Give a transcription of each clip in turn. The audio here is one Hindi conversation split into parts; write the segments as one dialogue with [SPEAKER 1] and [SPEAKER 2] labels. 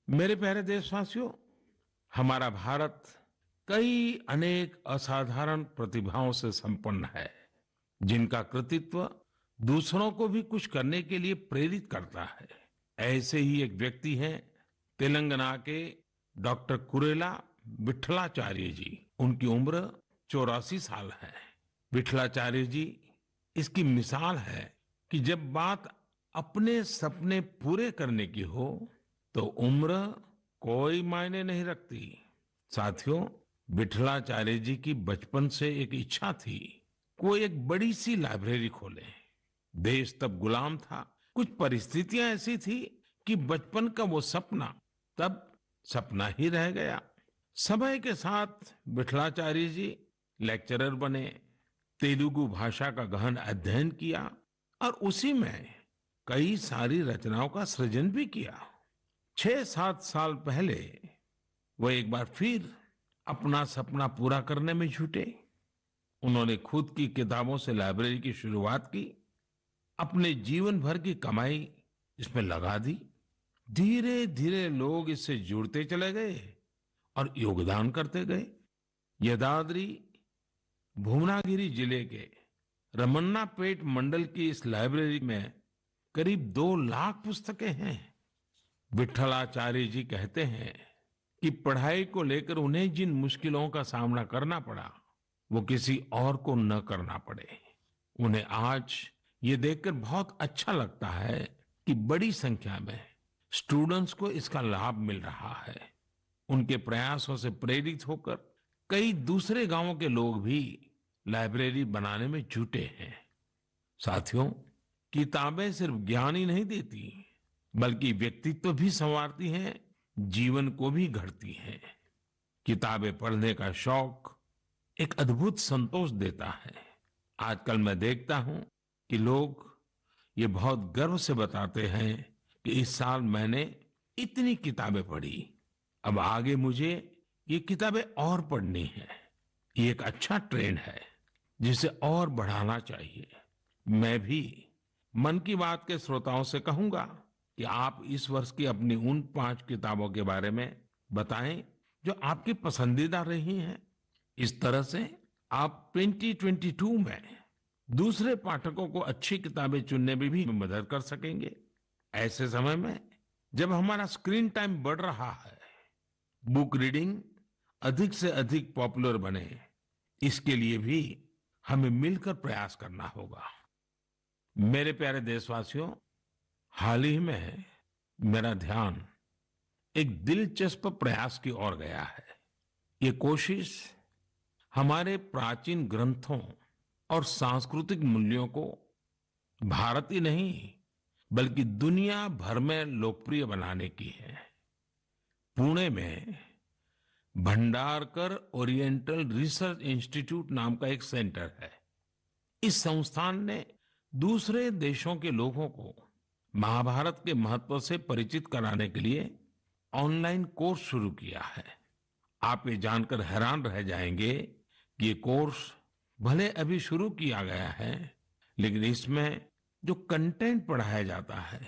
[SPEAKER 1] मेरे प्यारे देशवासियों, हमारा भारत कई अनेक असाधारण प्रतिभाओं से संपन्न है, जिनका कृतित्व दूसरों को भी कुछ करने के लिए प्रेरित करता है। ऐसे ही एक व्यक्ति हैं तेलंगाना के डॉक्टर कुरेला विठलाचार्य जी। उनकी उम्र 84 साल है। विठलाचार्य जी इसकी मिसाल है कि जब बात अपने सपने पूरे करने की हो तो उम्र कोई मायने नहीं रखती। साथियों, विठलाचार्य जी की बचपन से एक इच्छा थी, कोई एक बड़ी सी लाइब्रेरी खोले। देश तब गुलाम था। कुछ परिस्थितियां ऐसी थी कि बचपन का वो सपना तब सपना ही रह गया। समय के साथ विठलाचार्य जी लेक्चरर बने, तेलुगु भाषा का गहन अध्ययन किया और उसी में कई सारी रचनाओं का सृजन भी किया। 6-7 साल पहले वो एक बार फिर अपना सपना पूरा करने में जुटे। उन्होंने खुद की किताबों से लाइब्रेरी की शुरुआत की, अपने जीवन भर की कमाई इसमें लगा दी। धीरे धीरे लोग इससे जुड़ते चले गए और योगदान करते गए। यदाद्री भुवनागिरी जिले के रमन्नापेट मंडल की इस लाइब्रेरी में करीब 2 लाख पुस्तकें हैं। विठलाचार्य जी कहते हैं कि पढ़ाई को लेकर उन्हें जिन मुश्किलों का सामना करना पड़ा, वो किसी और को न करना पड़े। उन्हें आज ये देखकर बहुत अच्छा लगता है कि बड़ी संख्या में स्टूडेंट्स को इसका लाभ मिल रहा है। उनके प्रयासों से प्रेरित होकर कई दूसरे गांवों के लोग भी लाइब्रेरी बनाने में जुटे हैं। साथियों, किताबें सिर्फ ज्ञान ही नहीं देती, बल्कि व्यक्तित्व भी संवारती हैं, जीवन को भी गढ़ती हैं। किताबें पढ़ने का शौक एक अद्भुत संतोष देता है। आजकल मैं देखता हूं कि लोग ये बहुत गर्व से बताते हैं कि इस साल मैंने इतनी किताबें पढ़ी, अब आगे मुझे ये किताबें और पढ़नी है। ये एक अच्छा ट्रेंड है जिसे और बढ़ाना चाहिए। मैं भी मन की बात के श्रोताओं से कहूंगा कि आप इस वर्ष की अपनी उन 5 किताबों के बारे में बताएं जो आपकी पसंदीदा रही हैं। इस तरह से आप 2022 में दूसरे पाठकों को अच्छी किताबें चुनने में भी मदद कर सकेंगे। ऐसे समय में जब हमारा स्क्रीन टाइम बढ़ रहा है, बुक रीडिंग अधिक से अधिक पॉपुलर बने, इसके लिए भी हमें मिलकर प्रयास करना होगा। मेरे प्यारे देशवासियों, हाल ही में मेरा ध्यान एक दिलचस्प प्रयास की ओर गया है। ये कोशिश हमारे प्राचीन ग्रंथों और सांस्कृतिक मूल्यों को भारत ही नहीं बल्कि दुनिया भर में लोकप्रिय बनाने की है। पुणे में भंडारकर ओरिएंटल रिसर्च इंस्टीट्यूट नाम का एक सेंटर है। इस संस्थान ने दूसरे देशों के लोगों को महाभारत के महत्व से परिचित कराने के लिए ऑनलाइन कोर्स शुरू किया है। आप ये जानकर हैरान रह जाएंगे कि ये कोर्स भले अभी शुरू किया गया है, लेकिन इसमें जो कंटेंट पढ़ाया जाता है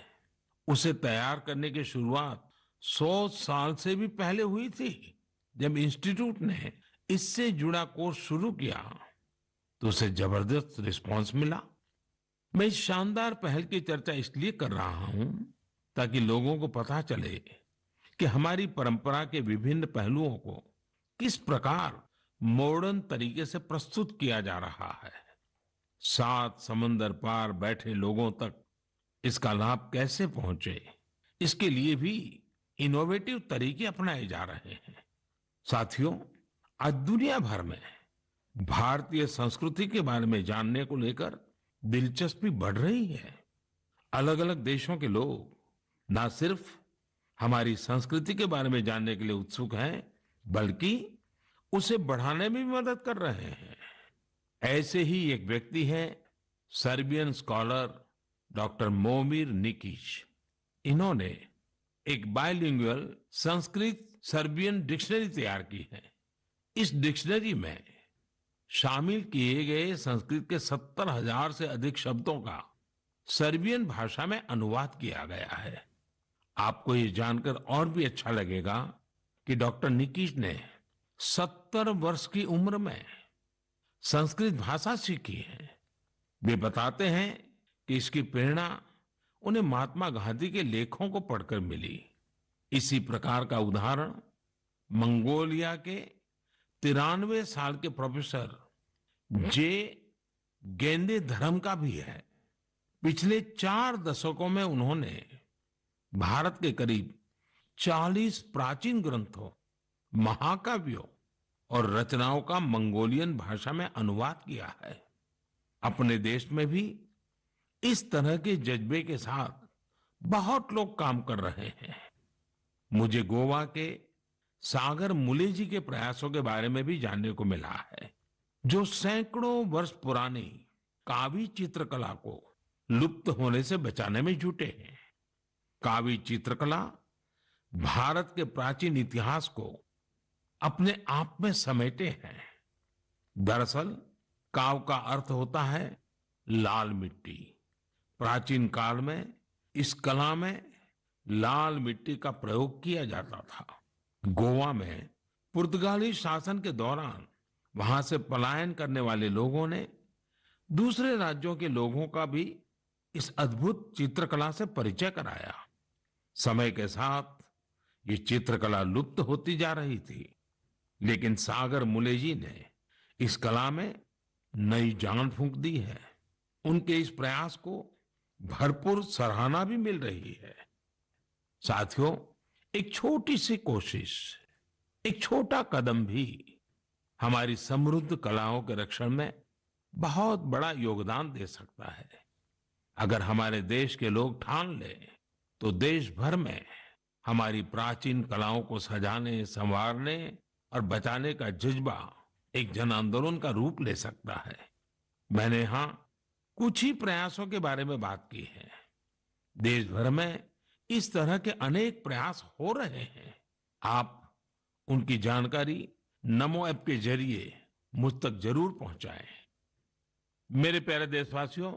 [SPEAKER 1] उसे तैयार करने की शुरुआत 100 साल से भी पहले हुई थी। जब इंस्टीट्यूट ने इससे जुड़ा कोर्स शुरू किया तो उसे जबरदस्त रिस्पांस मिला। मैं इस शानदार पहल की चर्चा इसलिए कर रहा हूं ताकि लोगों को पता चले कि हमारी परंपरा के विभिन्न पहलुओं को किस प्रकार मॉडर्न तरीके से प्रस्तुत किया जा रहा है। 7 समंदर पार बैठे लोगों तक इसका लाभ कैसे पहुंचे, इसके लिए भी इनोवेटिव तरीके अपनाए जा रहे हैं। साथियों, आज दुनिया भर में भारतीय संस्कृति के बारे में जानने को लेकर दिलचस्पी बढ़ रही है। अलग अलग देशों के लोग ना सिर्फ हमारी संस्कृति के बारे में जानने के लिए उत्सुक हैं, बल्कि उसे बढ़ाने में भी मदद कर रहे हैं। ऐसे ही एक व्यक्ति हैं सर्बियन स्कॉलर डॉक्टर मोमिर निकिच। इन्होंने एक बायलिंगुअल संस्कृत सर्बियन डिक्शनरी तैयार की है। इस डिक्शनरी में शामिल किए गए संस्कृत के 70,000 से अधिक शब्दों का सर्बियन भाषा में अनुवाद किया गया है। आपको ये जानकर और भी अच्छा लगेगा कि डॉक्टर निकिच ने 70 वर्ष की उम्र में संस्कृत भाषा सीखी है। वे बताते हैं कि इसकी प्रेरणा उन्हें महात्मा गांधी के लेखों को पढ़कर मिली। इसी प्रकार का उदाहरण मंगोलिया के 93 साल के प्रोफेसर जे गेंदे धर्म का भी है। पिछले 4 दशकों में उन्होंने भारत के करीब 40 प्राचीन ग्रंथों, महाकाव्यों और रचनाओं का मंगोलियन भाषा में अनुवाद किया है। अपने देश में भी इस तरह के जज्बे के साथ बहुत लोग काम कर रहे हैं। मुझे गोवा के सागर मुले जी के प्रयासों के बारे में भी जानने को मिला है, जो सैकड़ों वर्ष पुरानी कावी चित्रकला को लुप्त होने से बचाने में जुटे हैं। कावी चित्रकला भारत के प्राचीन इतिहास को अपने आप में समेटे हैं। दरअसल काव का अर्थ होता है लाल मिट्टी। प्राचीन काल में इस कला में लाल मिट्टी का प्रयोग किया जाता था। गोवा में पुर्तगाली शासन के दौरान वहां से पलायन करने वाले लोगों ने दूसरे राज्यों के लोगों का भी इस अद्भुत चित्रकला से परिचय कराया। समय के साथ ये चित्रकला लुप्त होती जा रही थी, लेकिन सागर मुले जी ने इस कला में नई जान फूंक दी है। उनके इस प्रयास को भरपूर सराहना भी मिल रही है। साथियों, एक छोटी सी कोशिश, एक छोटा कदम भी हमारी समृद्ध कलाओं के रक्षण में बहुत बड़ा योगदान दे सकता है। अगर हमारे देश के लोग ठान लें तो देश भर में हमारी प्राचीन कलाओं को सजाने, संवारने और बचाने का जज्बा एक जन आंदोलन का रूप ले सकता है। मैंने यहाँ कुछ ही प्रयासों के बारे में बात की है। देश भर में इस तरह के अनेक प्रयास हो रहे हैं। आप उनकी जानकारी नमो ऐप के जरिए मुझ तक जरूर पहुंचाएं। मेरे प्यारे देशवासियों,